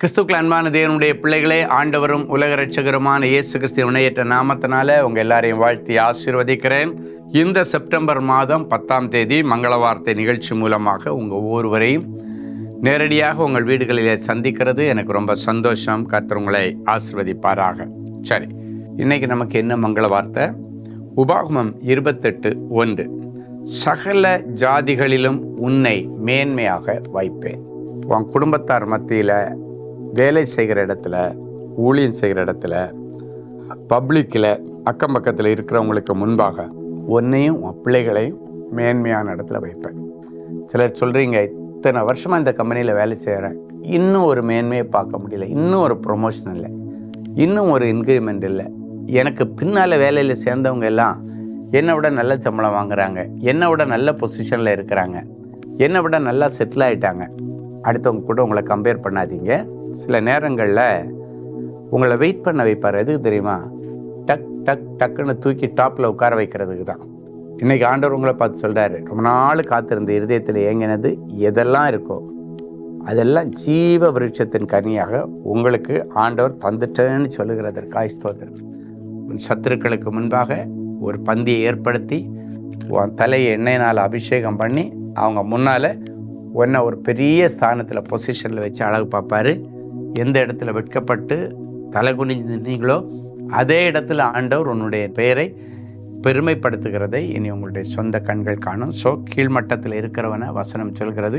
கிறிஸ்துக்கள் அன்பான தேவனுடைய பிள்ளைகளே, ஆண்டவரும் உலக இரட்சகருமான இயேசு கிறிஸ்து இணையற்ற நாமத்தினால உங்கள் எல்லாரையும் வாழ்த்தி ஆசீர்வதிக்கிறேன். இந்த செப்டம்பர் மாதம் 10ஆம் தேதி மங்கள வார்த்தை நிகழ்ச்சி மூலமாக உங்கள் ஒவ்வொருவரையும் நேரடியாக உங்கள் வீடுகளிலே சந்திக்கிறது எனக்கு ரொம்ப சந்தோஷம். கர்த்தர் உங்களை ஆசீர்வதிப்பாராக. சரி, இன்னைக்கு நமக்கு என்ன மங்கள வார்த்தை? உபாகமம் 28:1. சகல ஜாதிகளிலும் உன்னை மேன்மையாக வைப்பேன். உன் குடும்பத்தார் மத்தியில், வேலை செய்கிற இடத்துல, ஊழியம் செய்கிற இடத்துல, பப்ளிக்கில், அக்கம் பக்கத்தில் இருக்கிறவங்களுக்கு முன்பாக உன்னையும் உன் பிள்ளைகளையும் மேன்மையான இடத்துல வைப்பேன். சிலர் சொல்கிறீங்க, இத்தனை வருஷமாக இந்த கம்பெனியில் வேலை செய்கிறேன், இன்னும் ஒரு மேன்மையை பார்க்க முடியல, இன்னும் ஒரு ப்ரொமோஷன் இல்லை, இன்னும் ஒரு இன்க்ரிமெண்ட் இல்லை, எனக்கு பின்னால் வேலையில் சேர்ந்தவங்க எல்லாம் என்னை விட நல்ல சம்பளம் வாங்குகிறாங்க, என்னை விட நல்ல பொசிஷனில் இருக்கிறாங்க, என்னை விட நல்லா செட்டில் ஆகிட்டாங்க. அடுத்தவங்க கூட உங்களை கம்பேர் பண்ணாதீங்க. சில நேரங்களில் உங்களை வெயிட் பண்ண வைப்பார். எதுக்கு தெரியுமா? டக் டக் டக்குன்னு தூக்கி டாப்பில் உட்கார வைக்கிறதுக்கு தான். இன்றைக்கி ஆண்டவர் உங்களை பார்த்து சொல்கிறாரு, ரொம்ப நாள் காத்திருந்த இருதயத்தில் ஏங்கினது எதெல்லாம் இருக்கோ அதெல்லாம் ஜீவ விருட்சத்தின் கனியாக உங்களுக்கு ஆண்டவர் தந்துட்டேன்னு சொல்லுகிறதற்காக ஸ்தோத்திரம். உன் சத்துருக்களுக்கு முன்பாக ஒரு பந்தியை ஏற்படுத்தி உன் தலையை எண்ணெயினால் அபிஷேகம் பண்ணி அவங்க முன்னால் உன்னை ஒரு பெரிய ஸ்தானத்தில் பொசிஷனில் வச்சு அழகு பார்ப்பார். எந்த இடத்துல வெட்கப்பட்டு தலை குனிஞ்சிருந்தீங்களோ அதே இடத்துல ஆண்டவர் உன்னுடைய பெயரை பெருமைப்படுத்துகிறதை இனி உங்களுடைய சொந்த கண்கள் காணும். ஸோ கீழ்மட்டத்தில் இருக்கிறவனை வசனம் சொல்கிறது,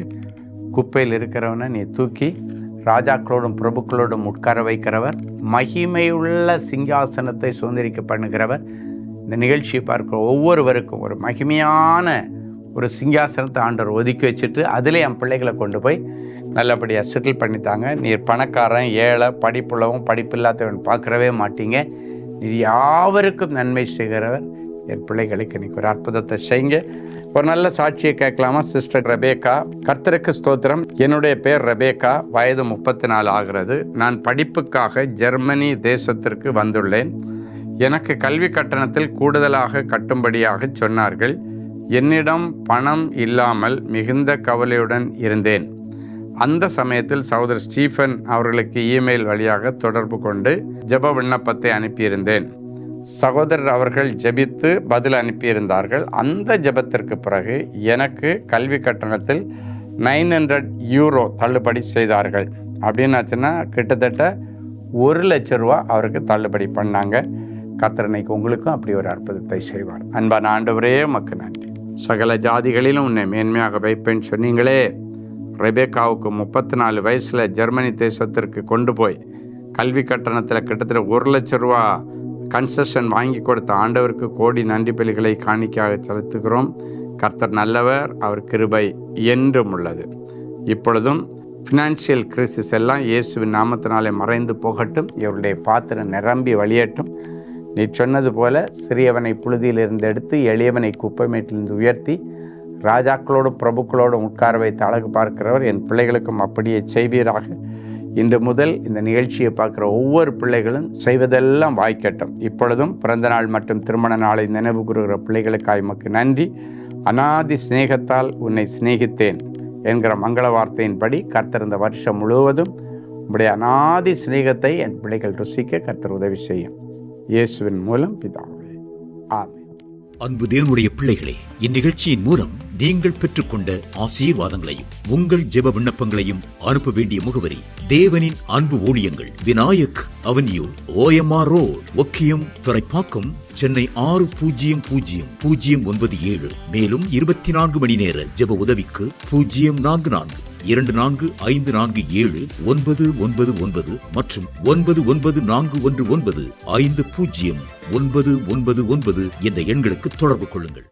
குப்பையில் இருக்கிறவனை நீ தூக்கி ராஜாக்களோடும் பிரபுக்களோடும் உட்கார வைக்கிறவர், மகிமையுள்ள சிங்காசனத்தை சுதந்திரிக்க பண்ணுகிறவர். இந்த நிகழ்ச்சியை பார்க்குற ஒவ்வொருவருக்கும் ஒரு மகிமையான ஒரு சிங்காசனத்தை ஆண்டவர் ஒதுக்கி வச்சுட்டு அதிலே என் பிள்ளைகளை கொண்டு போய் நல்லபடியாக செட்டில் பண்ணித்தாங்க. நீர் பணக்காரன், ஏழை, படிப்புள்ளவன், படிப்பில்லாதவன் பார்க்கறவே மாட்டீங்க. நீர் யாவருக்கும் நன்மை செய்கிறவர். என் பிள்ளைகளுக்கு இன்றைக்கி ஒரு அற்புதத்தை செய்யுங்க. ஒரு நல்ல சாட்சியை கேட்கலாமா? Sister Rebecca. கர்த்தருக்கு ஸ்தோத்திரம். என்னுடைய பேர் ரெபேக்கா, வயது 34 ஆகிறது. நான் படிப்புக்காக ஜெர்மனி தேசத்திற்கு வந்துள்ளேன். எனக்கு கல்வி கட்டணத்தில் கூடுதலாக கட்டும்படியாக சொன்னார்கள். என்னிடம் பணம் இல்லாமல் மிகுந்த கவலையுடன் இருந்தேன். அந்த சமயத்தில் சகோதரர் ஸ்டீஃபன் அவர்களுக்கு இமெயில் வழியாக தொடர்பு கொண்டு ஜெப விண்ணப்பத்தை அனுப்பியிருந்தேன். சகோதரர் அவர்கள் ஜெபித்து பதில் அனுப்பியிருந்தார்கள். அந்த ஜெபத்திற்கு பிறகு எனக்கு கல்வி கட்டணத்தில் 900 யூரோ தள்ளுபடி செய்தார்கள். அப்படின்னாச்சுன்னா கிட்டத்தட்ட 1 லட்ச ரூபா அவருக்கு தள்ளுபடி பண்ணாங்க. கர்த்தர் இன்னைக்கு உங்களுக்கும் அப்படி ஒரு அற்புதத்தை செய்வார். அன்பான ஆண்டவரே, உமக்கு நன்றி. சகல ஜாதிகளிலும் உன்னை மேன்மையாக வைப்பேன்னு சொன்னீங்களே. ரெபேக்காவுக்கு 34 வயசில் ஜெர்மனி தேசத்திற்கு கொண்டு போய் கல்வி கட்டணத்தில் கிட்டத்தட்ட 1 லட்ச ரூபா கன்செஷன் வாங்கி கொடுத்த ஆண்டவருக்கு கோடி நன்றி பலிகளை காணிக்கையாக செலுத்துகிறோம். கர்த்தர் நல்லவர், அவர் கிருபை என்றும் உள்ளது. இப்பொழுதும் ஃபினான்ஷியல் கிரைசிஸ் எல்லாம் இயேசுவின் நாமத்தினாலே மறைந்து போகட்டும். இவருடைய பாத்திரம் நிரம்பி வழியட்டும். நீ சொன்னது போல சிறியவனை புழுதியிலிருந்து எடுத்து எளியவனை குப்பைமேட்டிலிருந்து உயர்த்தி ராஜாக்களோடும் பிரபுக்களோடும் உட்கார வைத்து அழகு பார்க்கிறவர். என் பிள்ளைகளுக்கும் அப்படியே செய்வீராக. இன்று முதல் இந்த நிகழ்ச்சியை பார்க்குற ஒவ்வொரு பிள்ளைகளும் செய்வதெல்லாம் வாய்க்கட்டும். இப்பொழுதும் பிறந்த நாள் மற்றும் திருமண நாளை நினைவு கூறுகிற பிள்ளைகளுக்காக உமக்கு நன்றி. அநாதி சிநேகத்தால் உன்னை சிநேகித்தேன் என்கிற மங்கள வார்த்தையின்படி கர்த்தர் இந்த வருஷம் முழுவதும் உங்களுடைய அநாதி சிநேகத்தை என் பிள்ளைகள் ருசிக்க கர்த்தர் உதவி செய்யும். இயேசுவின் மூலம் பிதாவே, ஆமென். அன்பு தேவனுடைய பிள்ளைகளே, இந்நிகழ்ச்சியின் மூலம் நீங்கள் பெற்றுக்கொண்ட ஆசீர்வாதங்களையும் உங்கள் ஜெப விண்ணப்பங்களையும் அனுப்ப வேண்டிய முகவரி: தேவனின் அன்பு ஊழியங்கள், Vinayak avenue, OMR road, Okkiyam, Thoraipakkam, Chennai 600097. மேலும் 24 மணி நேர ஜெப உதவிக்கு 044-2454-7-999 மற்றும் 9941150999 என்ற எண்களுக்கு தொடர்பு கொள்ளுங்கள்.